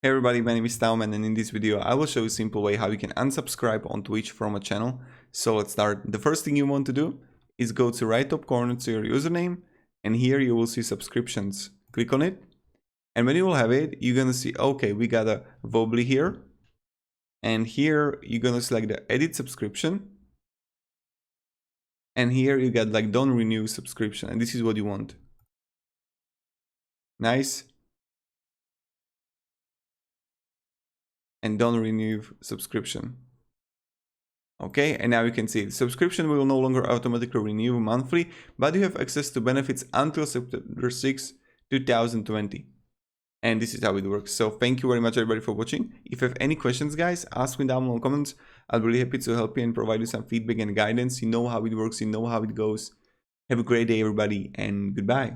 Hey everybody, my name is TaoMan, and in this video I will show you a simple way how you can unsubscribe on Twitch from a channel. So let's start. The first thing you want to do is go to right top corner to your username, and here you will see subscriptions. Click on it, and when you will have it, you're gonna see, okay, we got a Wobbly here, and here you're gonna select the edit subscription, and here you got like don't renew subscription, and this is what you want. Nice. And don't renew subscription. Okay, and now you can see the subscription will no longer automatically renew monthly, but you have access to benefits until September 6, 2020. And this is how it works. So thank you very much everybody for watching. If you have any questions, guys, ask me down below in the comments. I'll be really happy to help you and provide you some feedback and guidance. You know how it works, you know how it goes. Have a great day everybody, and goodbye.